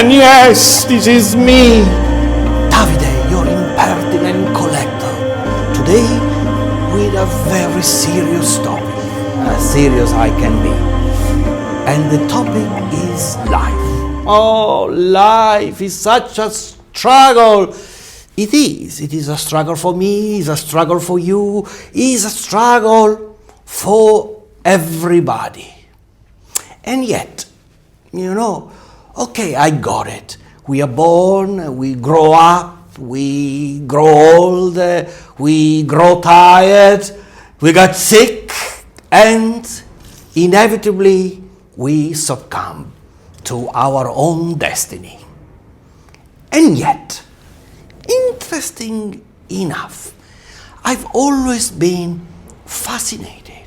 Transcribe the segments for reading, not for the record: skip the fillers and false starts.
And yes, this is me, Davide, your impertinent collector. Today, with a very serious topic, as serious I can be. And the topic is life. Oh, life is such a struggle. It is a struggle for me, it's a struggle for you, it's a struggle for everybody. And yet, okay, I got it. We are born, we grow up, we grow old, we grow tired, we got sick, and inevitably we succumb to our own destiny. And yet, interesting enough, I've always been fascinated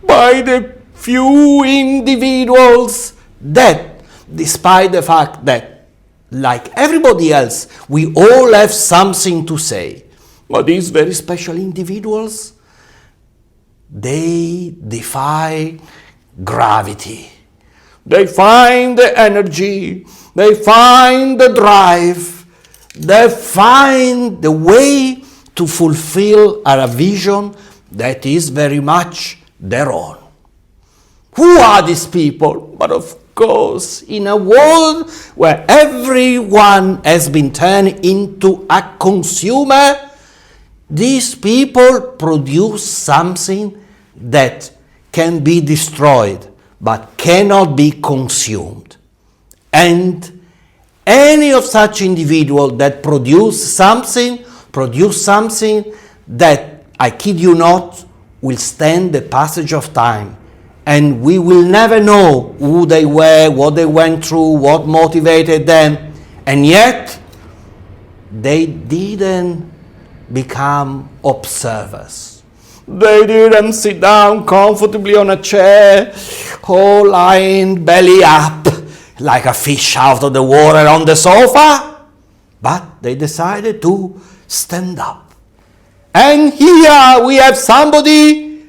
by the few individuals that, despite the fact that, like everybody else, we all have something to say, but these very special individuals, they defy gravity. They find the energy, they find the drive, they find the way to fulfill a vision that is very much their own. Who are these people? But of course, in a world where everyone has been turned into a consumer, these people produce something that can be destroyed but cannot be consumed. And any of such individual that produce something that, I kid you not, will stand the passage of time. And we will never know who they were, what they went through, what motivated them. And yet, they didn't become observers. They didn't sit down comfortably on a chair, all lying belly up, like a fish out of the water on the sofa, but they decided to stand up. And here we have somebody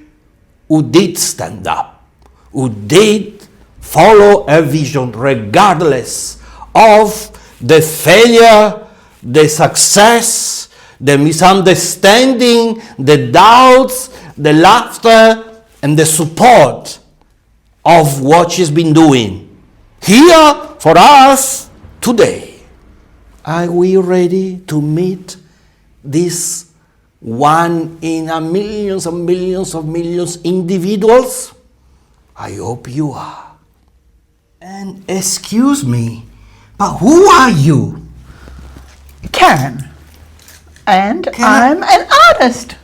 who did stand up, who did follow a vision regardless of the failure, the success, the misunderstanding, the doubts, the laughter, and the support of what she's been doing. Here for us today. Are we ready to meet this one in a millions and millions of millions individuals? I hope you are. And excuse me, but who are you? Karen. And I'm an artist.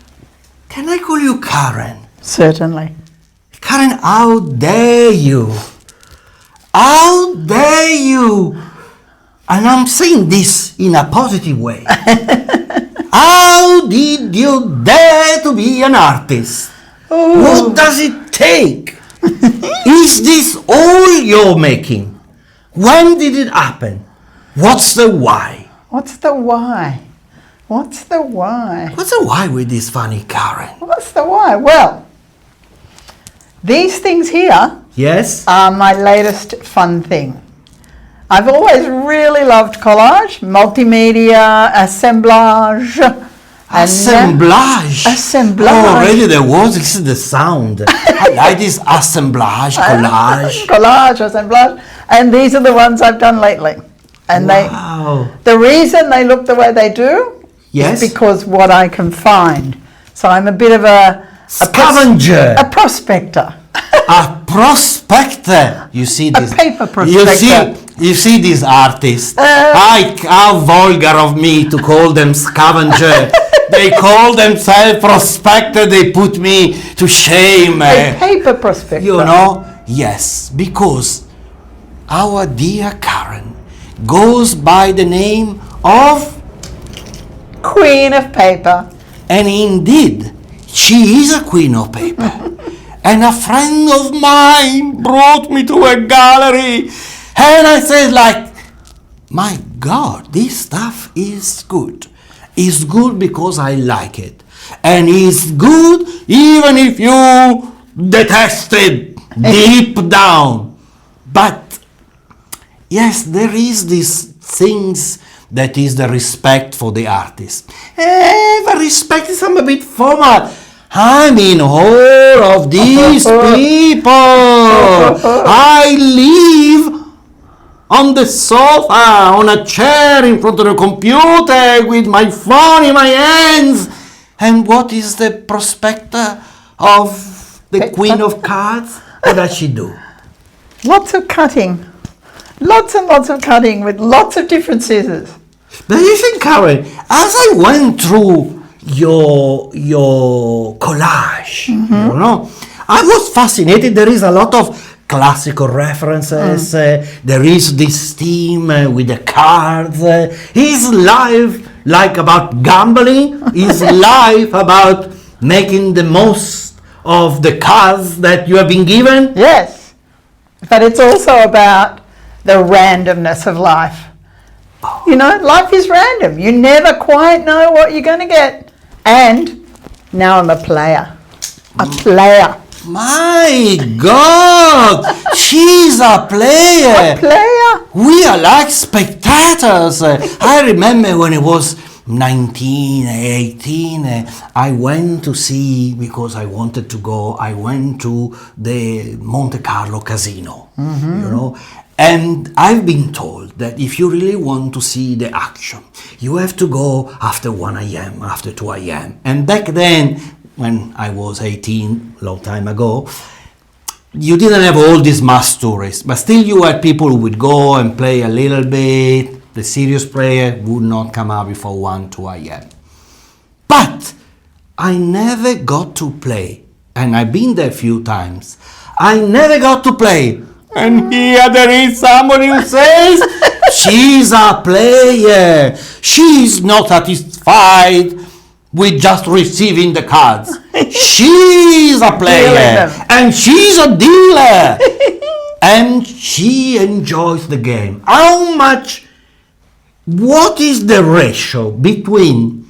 Can I call you Karen? Certainly. Karen, how dare you? How dare you? And I'm saying this in a positive way. How did you dare to be an artist? Oh. What does it take? Is this all you're making? When did it happen? What's the why? What's the why? What's the why? What's the why with this funny Karen? What's the why? Well, these things here Yes? are my latest fun thing. I've always really loved collage, multimedia, assemblage. Assemblage. Assemblage. Oh, already there was. This is the sound. I like this assemblage, collage. Collage, assemblage. And these are the ones I've done lately. And Wow. the reason they look the way they do Yes. is because what I can find. So I'm a bit of a Scavenger. a prospector. A prospector. You see this. A paper prospector. You see these artists. How vulgar of me to call them scavenger. They call themselves prospector. They put me to shame. A paper prospector. You know? Yes, because our dear Karen goes by the name of, Queen of paper. and indeed, she is a queen of paper. And a friend of mine brought me to a gallery, and I said, like, my God, this stuff is good. It's good because I like it. And it's good even if you detest it deep down. But yes, there is these things that is the respect for the artist. The respect is a bit formal. I'm in awe of these people. I live on the sofa, on a chair in front of the computer with my phone in my hands. And what is the prospector of the Queen of Cards? What does she do? Lots of cutting. Lots and lots of cutting with lots of different scissors. But you think, Karen, as I went through your collage, I was fascinated. There is a lot of classical references. There is this theme with the cards. Is life like about gambling? Is life about making the most of the cards that you have been given? Yes, but it's also about the randomness of life. You know, life is random. You never quite know what you're going to get. And now I'm a player. A player. My God! She's a player! A player. We are like spectators. I remember when it was 19, 18, I went to see, because I wanted to go, I went to the Monte Carlo casino, and I've been told that if you really want to see the action, you have to go after 1 a.m., after 2 a.m. And back then, when I was 18, long time ago, you didn't have all these mass tourists, but still you had people who would go and play a little bit. The serious player would not come out before 1, 2 a.m. But I never got to play, and I've been there a few times. I never got to play. And here there is somebody who says, she's a player. She's not satisfied with just receiving the cards. She's a player. And she's a dealer. And she enjoys the game. What is the ratio between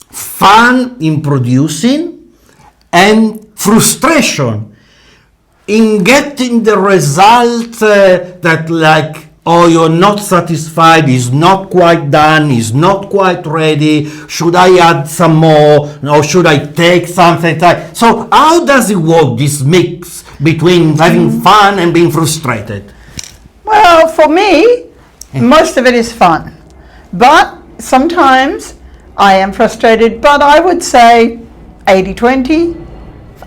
fun in producing and frustration in getting the result that you're not satisfied, is not quite done, is not quite ready, should I add some more, or should I take something? So how does it work, this mix between having fun and being frustrated? Well, for me, most of it is fun. But sometimes I am frustrated, but I would say 80-20,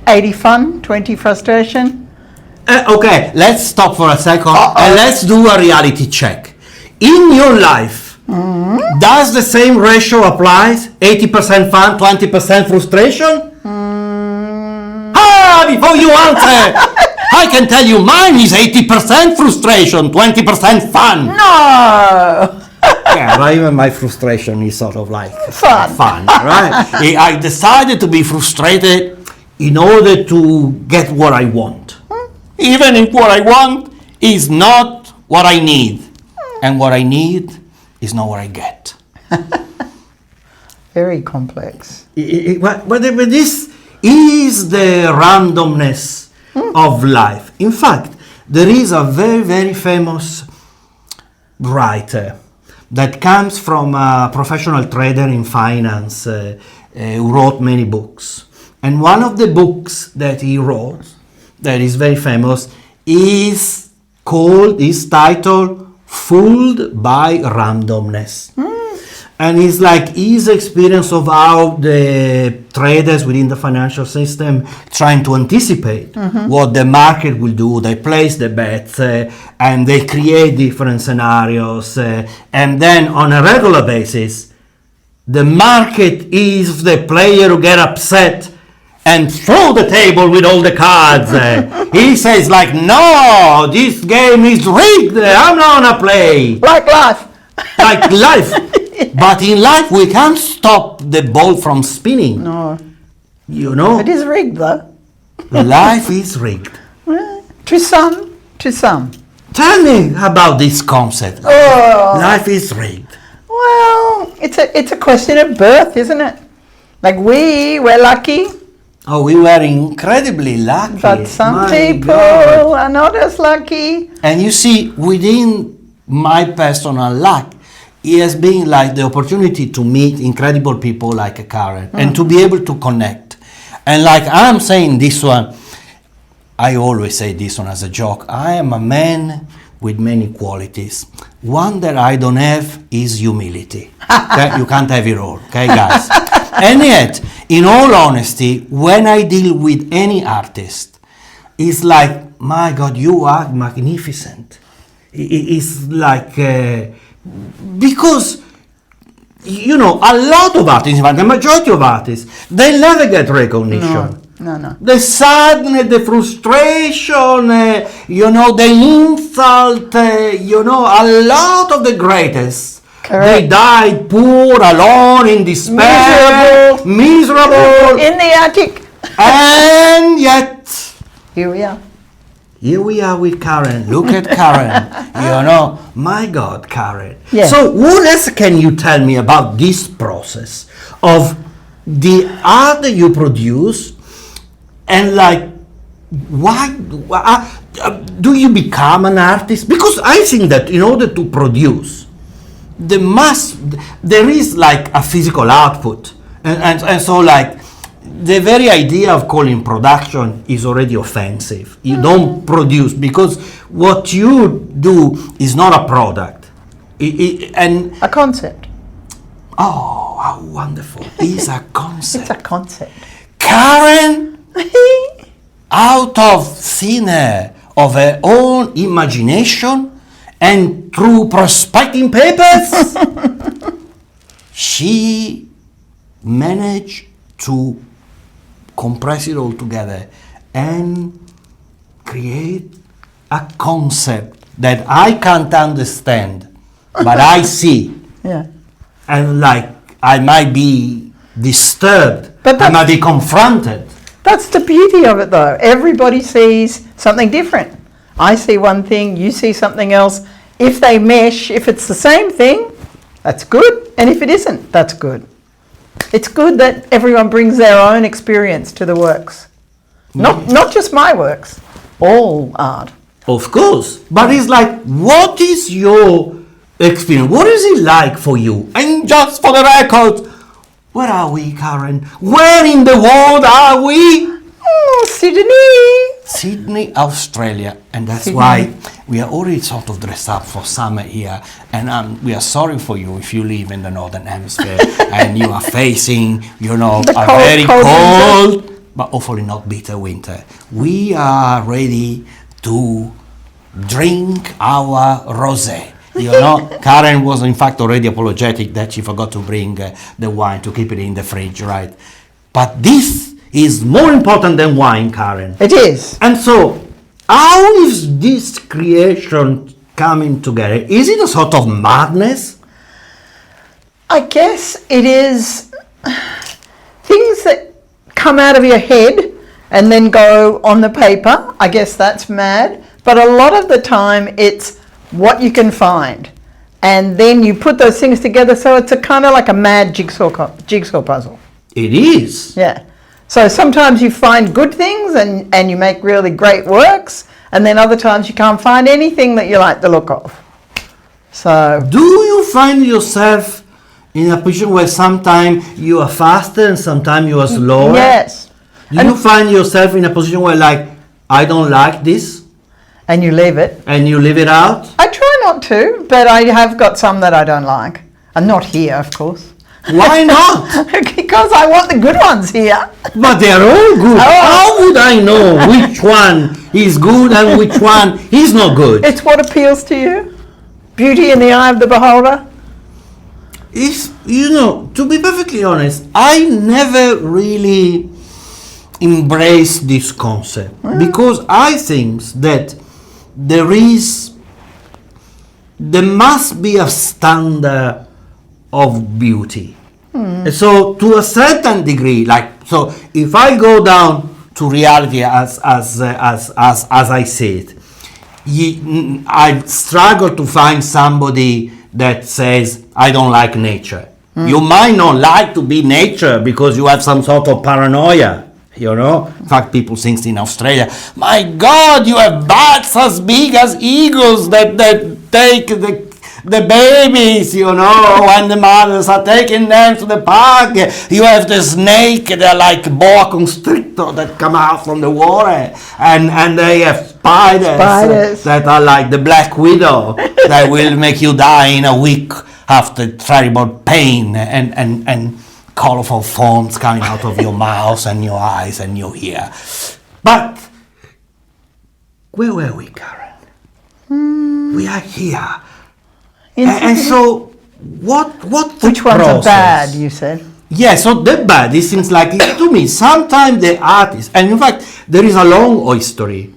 80 fun, 20 frustration. Okay, let's stop for a second and let's do a reality check. In your life, does the same ratio apply? 80% fun, 20% frustration? Before you answer, I can tell you mine is 80% frustration, 20% fun. No! Yeah, but even my frustration is sort of like Fun, right? I decided to be frustrated in order to get what I want. Even if what I want is not what I need. And what I need is not what I get. Very complex. But this is the randomness of life. In fact, there is a very, very famous writer that comes from a professional trader in finance who wrote many books. And one of the books that he wrote that is very famous is titled Fooled by Randomness. And it's like his experience of how the traders within the financial system trying to anticipate what the market will do. They place the bets and they create different scenarios. And then on a regular basis, the market is the player who get upset and throw the table with all the cards. He says like, no, this game is rigged. I'm not gonna play. Like life. Like life. But in life, we can't stop the ball from spinning. No. You know? It is rigged though. Life is rigged. Well, to some. Tell me about this concept. Oh. Life is rigged. Well, it's a question of birth, isn't it? Like we're lucky. Oh, we were incredibly lucky. But some My people God. are not as lucky. And you see, within my personal luck has been like the opportunity to meet incredible people like Karen and to be able to connect. And like I'm saying this one, I always say this one as a joke. I am a man with many qualities. One that I don't have is humility. Okay? You can't have it all, okay, guys? And yet, in all honesty, when I deal with any artist, it's like, my God, you are magnificent. It's like, because, you know, a lot of artists, in fact, the majority of artists, they never get recognition. No. The sadness, the frustration, you know, the insult, you know, a lot of the greatest. Correct. They died poor, alone, in despair, miserable. In the attic. And yet, Here we are. here we are with Karen. Look at Karen. You know, my God, Karen. Yeah. So what else can you tell me about this process of the art that you produce? And like, why do you become an artist? Because I think that in order to produce, there is like a physical output. And so like, the very idea of calling production is already offensive. You don't produce, because what you do is not a product. And A concept. oh, how wonderful. It's a concept. It's a concept. Karen, out of thin air of her own imagination and through prospecting papers, she managed to compress it all together and create a concept that I can't understand, but I see. Yeah. And like, I might be disturbed, But I might be confronted. That's the beauty of it, though. Everybody sees something different. I see one thing, you see something else. If they mesh, if it's the same thing, that's good. And if it isn't, that's good. It's good that everyone brings their own experience to the works. Not just my works, all art. Of course. But it's like, what is your experience? What is it like for you? And just for the record, where are we, Karen? Where in the world are we? Oh, Sydney. Sydney, Australia. And that's Sydney. why we are already sort of dressed up for summer here. And we are sorry for you if you live in the Northern Hemisphere and you are facing, you know, The a cold, very cold cold, but hopefully not bitter winter. We are ready to drink our rosé. You know, Karen was in fact already apologetic that she forgot to bring the wine to keep it in the fridge, right? But this is more important than wine, Karen. It is. And so, how is this creation coming together? Is it a sort of madness? I guess it is things that come out of your head and then go on the paper. I guess that's mad. But a lot of the time it's what you can find. And then you put those things together, so it's a kind of like a mad jigsaw puzzle. It is. Yeah. So sometimes you find good things and you make really great works, and then other times you can't find anything that you like the look of. So Do you find yourself in a position where sometimes you are faster and sometimes you are slower? yes. Do you find yourself in a position where, like, I don't like this, And you leave it. and you leave it out? I try not to, but I have got some that I don't like. And not here, of course. Why not? Because I want the good ones here. But they're all good. Oh. How would I know which one is good and which one is not good? It's what appeals to you. Beauty in the eye of the beholder. It's, you know, to be perfectly honest, I never really embraced this concept because I think that there must be a standard of beauty. So to a certain degree, like, so if I go down to reality as I see it, I struggle to find somebody that says, I don't like nature. You might not like to be nature because you have some sort of paranoia, you know. In fact, people think in Australia, my God, you have bats as big as eagles that take the babies, you know, when the mothers are taking them to the park. You have the snake, they're like boa constrictor that come out from the water, and they have spiders that are like the black widow that will make you die in a week after terrible pain, and colorful foams coming out of your mouth and your eyes and your ear. But where were we, Karen? We are here. And so, what? Which ones are bad? You said. Yeah. So the bad. It seems like to me. Sometimes the artists, and in fact, there is a long history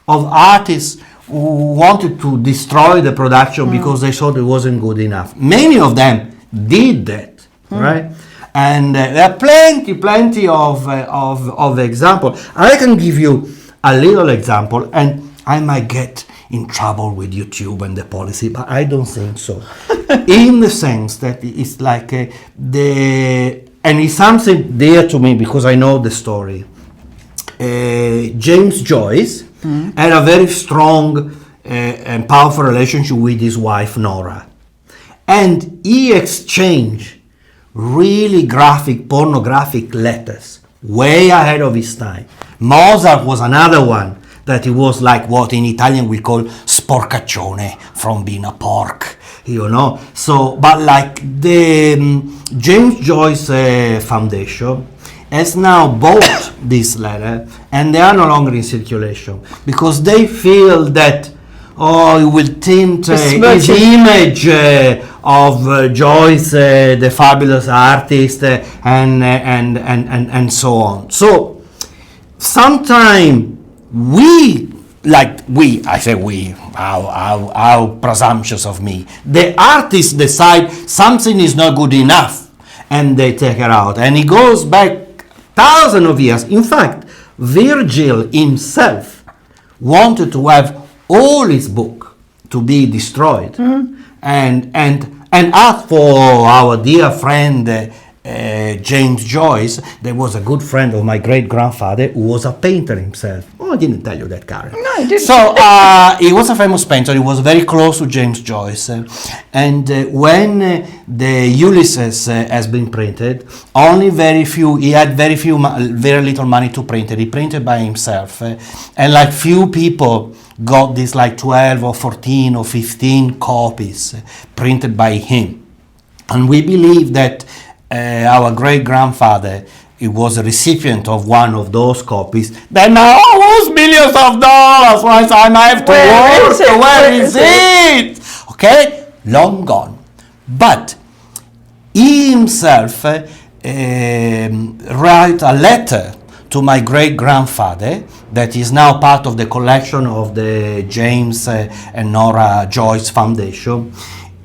of artists who wanted to destroy the production because they thought it wasn't good enough. Many of them did that, right? And there are plenty of examples. I can give you a little example, and I might get in trouble with YouTube and the policy, but I don't think so. In the sense that it's like and it's something dear to me because I know the story. James Joyce had a very strong and powerful relationship with his wife Nora, and he exchanged really graphic, pornographic letters way ahead of his time. Mozart was another one that he was like what in Italian we call sporcaccione, from being a pork, you know. So, but like the James Joyce Foundation has now bought this letter, and they are no longer in circulation because they feel that it will tint his image of Joyce, the fabulous artist, and so on. So sometimes I say we, how presumptuous of me. The artists decide something is not good enough and they take it out. And it goes back thousands of years. In fact, Virgil himself wanted to have all his book to be destroyed. And as for our dear friend James Joyce, there was a good friend of my great-grandfather who was a painter himself. Oh, I didn't tell you that, Karen. No, I didn't. So he was a famous painter. He was very close to James Joyce. And when the Ulysses has been printed, he had very little money to print it. He printed by himself. And like few people got this like 12 or 14 or 15 copies printed by him. And we believe that our great-grandfather, he was a recipient of one of those copies. Then now almost millions of dollars. One time I have to work. Where is it? Okay, long gone. But he himself wrote a letter to my great-grandfather that is now part of the collection of the James and Nora Joyce Foundation,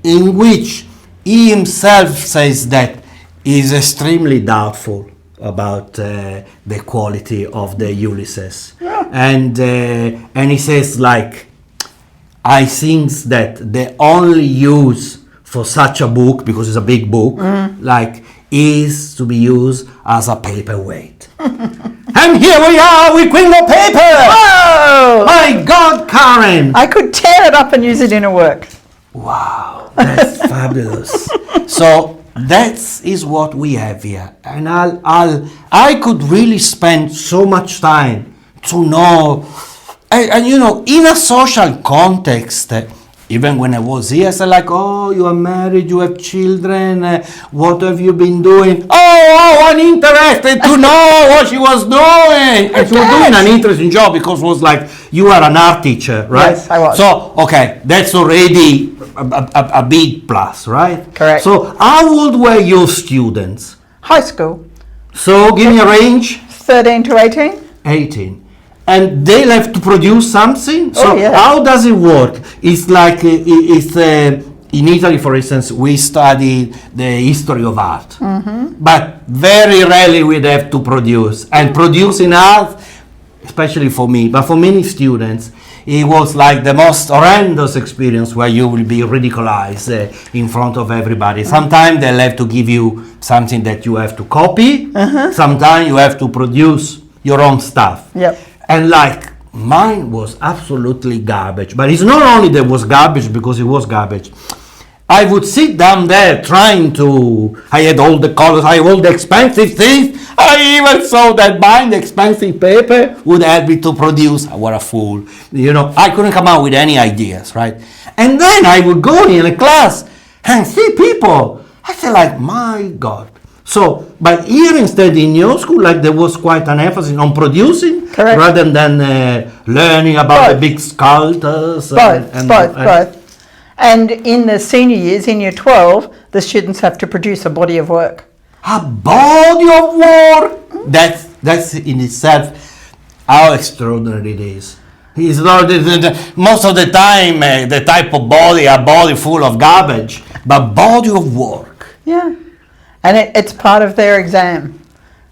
in which he himself says that he is extremely doubtful about the quality of the Ulysses. Yeah. And he says like, I think that the only use for such a book, because it's a big book, like is to be used as a paperweight. And here we are with Queen of Paper! Whoa! My God, Karen! I could tear it up and use it in a work. Wow, that's fabulous. So that is what we have here, and I could really spend so much time to know, and you know, in a social context. Even when I was here, I said like, oh, you are married, you have children, what have you been doing? Oh, I'm interested to know what she was doing. And she was doing an interesting job because it was like, you are an art teacher, right? Yes, I was. So, okay, that's already a big plus, right? Correct. So, how old were your students? High school. So, give me a range. 13 to 18. 18. And they'll have to produce something. So yeah. How does it work? It's like in Italy, for instance, we study the history of art, but very rarely we'd have to produce. And producing art, especially for me, but for many students, it was like the most horrendous experience where you will be ridiculized in front of everybody. Sometimes they'll have to give you something that you have to copy. Sometimes you have to produce your own stuff. Yep. And like mine was absolutely garbage. But it's not only there was garbage because it was garbage. I would sit down there trying to, I had all the colors, I had all the expensive things. I even saw that buying the expensive paper would help me to produce. What a fool. You know, I couldn't come up with any ideas, right? And then I would go in a class and see people. I said like, my God. So, but here instead in your school, like there was quite an emphasis on producing. Correct. Rather than learning about the big sculptors. Both. And in the senior years, in year 12, the students have to produce a body of work. A body of work! That's in itself how extraordinary it is. It's not, most of the time, the type of body, a body full of garbage, but body of work. Yeah. And it's part of their exam,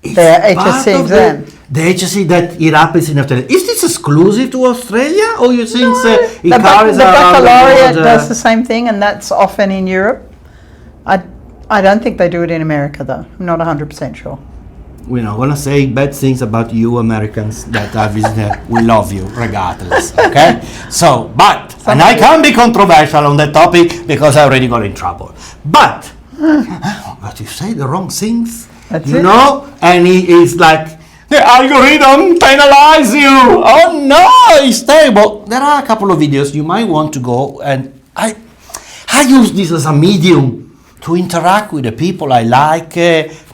their HSC exam. The HSC that it happens in Australia. Is this exclusive to Australia, or you think it The carries around baccalaureate the world? does the same thing, and that's often in Europe. I don't think they do it in America, though. I'm not 100% sure. We're not going to say bad things about you Americans that are visiting. We love you regardless, okay? So, and I can't be controversial on that topic because I already got in trouble. But you say the wrong things, That's you it. know? And it's like, the algorithm penalize you. Oh no, it's terrible. There are a couple of videos you might want to go, and I use this as a medium to interact with the people I like.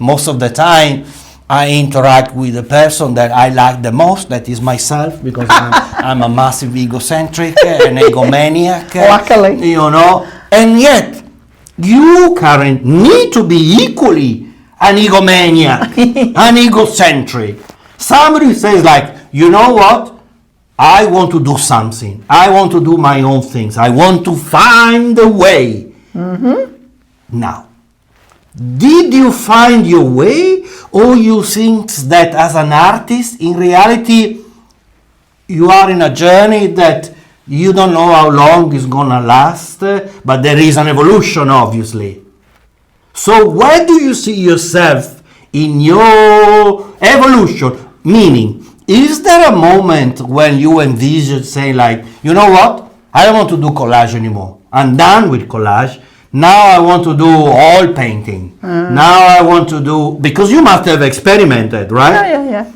Most of the time, I interact with the person that I like the most, that is myself, because I'm a massive egocentric, an egomaniac. Luckily. You know, and yet, you, Karen, need to be equally an egomaniac, an egocentric. Somebody says like, you know what? I want to do something. I want to do my own things. I want to find a way. Mm-hmm. Now, did you find your way, or you think that as an artist, in reality, you are in a journey that you don't know how long it's gonna last, but there is an evolution, obviously. So where do you see yourself in your evolution? Meaning, is there a moment when you envision saying like, you know what? I don't want to do collage anymore. I'm done with collage. Now I want to do oil painting. Now I want to do, because you must have experimented, right? Yeah.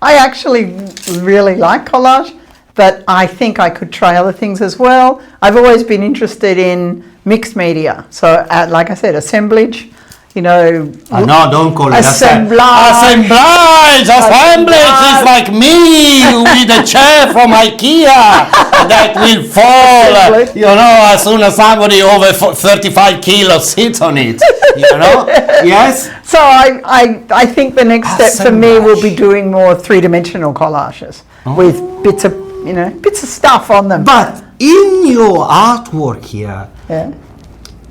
I actually really like collage, but I think I could try other things as well. I've always been interested in mixed media. So, like I said, assemblage, you know. No, don't call it assemblage. Assemblage is like me with a chair from IKEA that will fall, you know, as soon as somebody over 35 kilos sits on it, you know. Yes. So I think the next step for me will be doing more three-dimensional collages with bits of stuff on them. But in your artwork here, Yeah.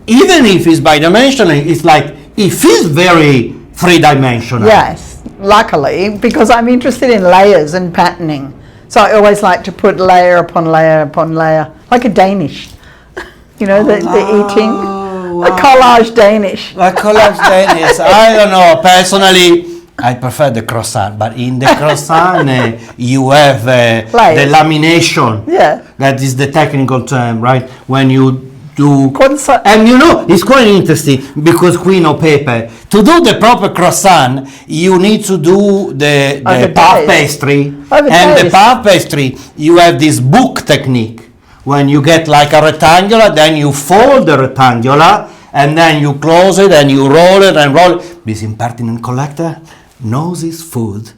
even if it's bi-dimensional, it's like, it feels very three-dimensional. Yes, luckily, because I'm interested in layers and patterning. So I always like to put layer upon layer upon layer, like a Danish. You know, the eating. Wow. A collage Danish. A collage Danish. I don't know. Personally, I prefer the croissant, but in the croissant, you have the lamination. Yeah. That is the technical term, right? When you do, Croissant. and you know, it's quite interesting because Queen of Paper, to do the proper croissant, you need to do the puff pastry. And the puff pastry, you have this book technique. When you get like a rectangular, then you fold the rectangular, and then you close it, and you roll it and roll it. This impertinent collector knows his food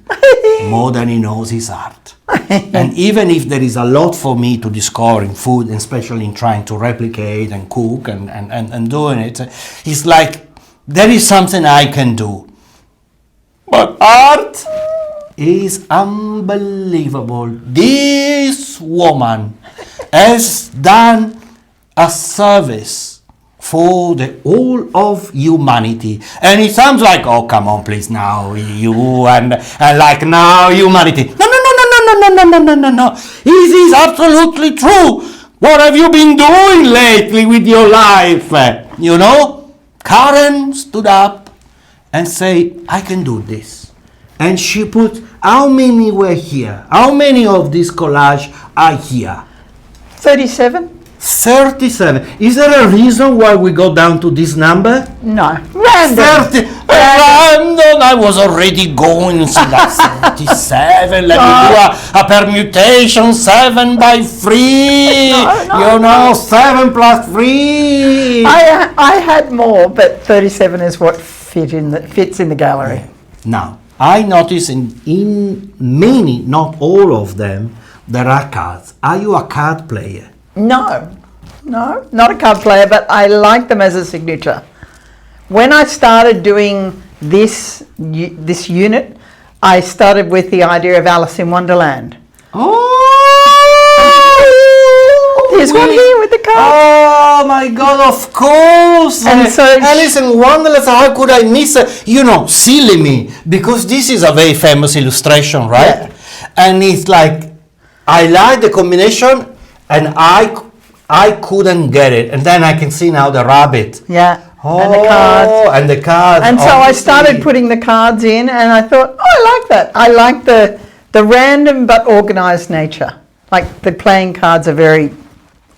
more than he knows his art. And even if there is a lot for me to discover in food, and especially in trying to replicate and cook and doing it, it's like there is something I can do. But art is unbelievable. This woman has done a service for the whole of humanity. And it sounds like, oh, come on, please, now you and like now humanity. No. This is absolutely true. What have you been doing lately with your life? You know, Karen stood up and said, I can do this. And she put how many were here? How many of this collage are here? 37? 37. Is there a reason why we go down to this number? No. Random. 30. Random. I was already going to like 77. Let me do a permutation. 7 by 3. You know, 7 plus 3. I had more, but 37 is what fits in the gallery. Now, I notice in many, not all of them, there are cards. Are you a card player? No, not a card player, but I like them as a signature. When I started doing this unit, I started with the idea of Alice in Wonderland. Oh! There's one here with the cards. Oh my God, of course! And so Alice in Wonderland, how could I miss it? You know, silly me, because this is a very famous illustration, right? Yeah. And it's like, I like the combination, and I couldn't get it. And then I can see now the rabbit. Yeah. Oh, and the cards. And the cards. And so I obviously. started putting the cards in, and I thought, oh, I like that. I like the random but organised nature. Like the playing cards are very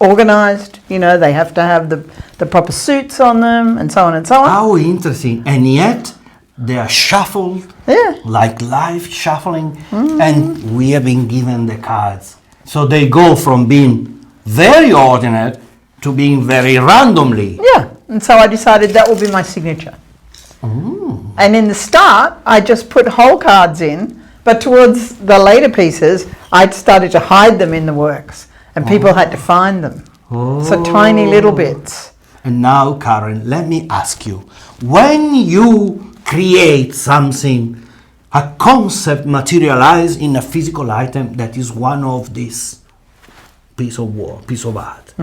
organised. You know, they have to have the proper suits on them, and so on and so on. How interesting. And yet, they are shuffled, Yeah. like live shuffling, and we have been given the cards. So they go from being very ordinary to being very randomly. Yeah. And so I decided that will be my signature. And in the start, I just put whole cards in, but towards the later pieces, I'd started to hide them in the works, and people had to find them. So tiny little bits. And now, Karen, let me ask you, when you create something, a concept materialized in a physical item that is one of these piece of art,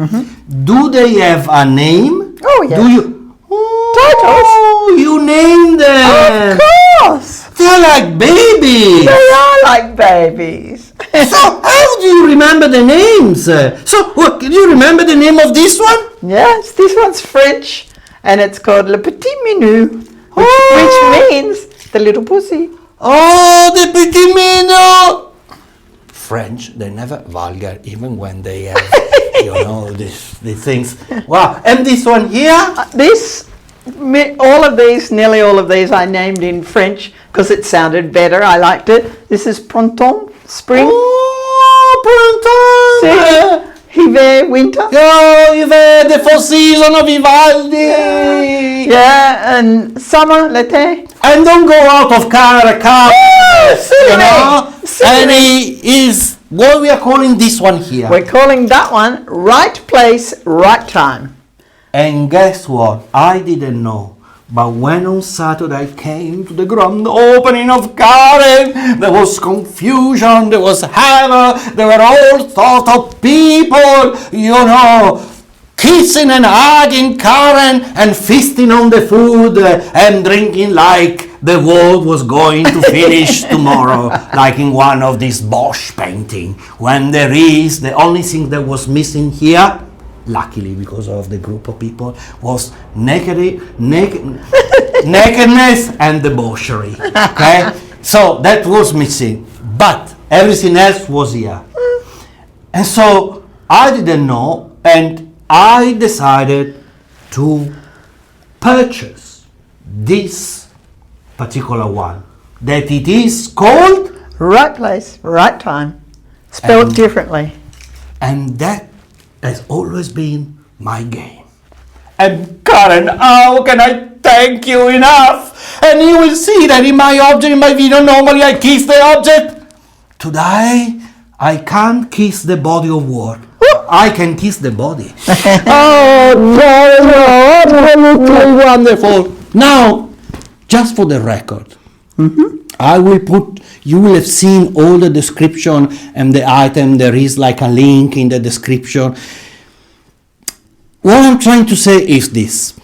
do they have a name? Oh, yeah. Do you? Oh, you name them. Of course. They're like babies. They are like babies. So how do you remember the names? So do you remember the name of this one? Yes, this one's French, and it's called Le Petit Minou, which means the little pussy. Oh, the petit minou. French, they're never vulgar, even when they have, you know, these things. Wow. And this one here? Nearly all of these I named in French because it sounded better. I liked it. This is printemps, spring. Oh, printemps. Hiver, winter. Oh, hiver, the 4 season of Vivaldi. Yeah, and summer, l'été. And don't go out of car, Silly you know. me. Silly And me. he is what we are calling this one here. We're calling that one right place, right time. And guess what? I didn't know. But when on Saturday I came to the grand opening of Karen, there was confusion, there was havoc, there were all sorts of people, you know, kissing and hugging Karen and feasting on the food and drinking like the world was going to finish tomorrow, like in one of these Bosch painting, when there is the only thing that was missing here, luckily because of the group of people, was nakedness and debauchery. Okay, so that was missing, but everything else was here. And so I didn't know, and I decided to purchase this particular one, that it is called Right place, right time. Spelled differently. And that has always been my game. And Karen, how can I thank you enough? And you will see that in my object, in my video, normally I kiss the object. Today, I can't kiss the body of work. I can kiss the body. Oh, absolutely wonderful. Now, just for the record, I will put, you will have seen all the description and the item, there is like a link in the description. What I'm trying to say is this.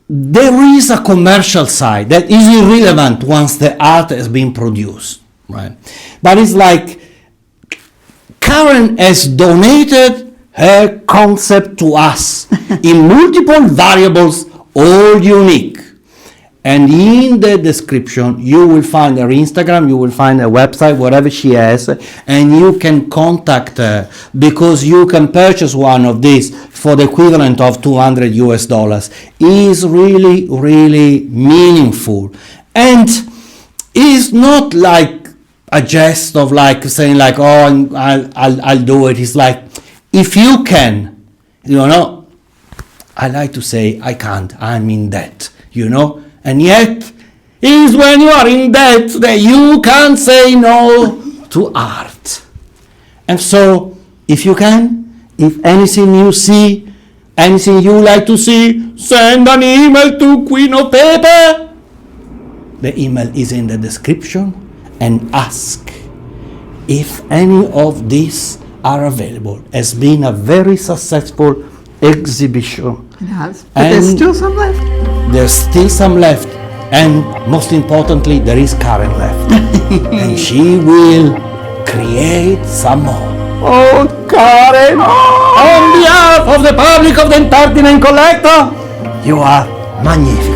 There is a commercial side that is irrelevant once the art has been produced, right? But it's like Karen has donated her concept to us in multiple variables, all unique. And in the description, you will find her Instagram, you will find her website, whatever she has, and you can contact her because you can purchase one of these for the equivalent of $200. It is really, really meaningful. And it's not like a jest of like saying like, oh, I'll do it. It's like, if you can, you know, I like to say, I can't, I'm in debt, you know. And yet, it is when you are in debt that you can't say no to art. And so, if you can, if anything you see, anything you like to see, send an email to Queen of Paper. The email is in the description, and ask if any of these are available. It's been a very successful exhibition. It has. But there's still some left. There's still some left, and most importantly, there is Karen left. And she will create some more. Oh, Karen! On behalf of the public of the Entertainment Collector, you are magnificent.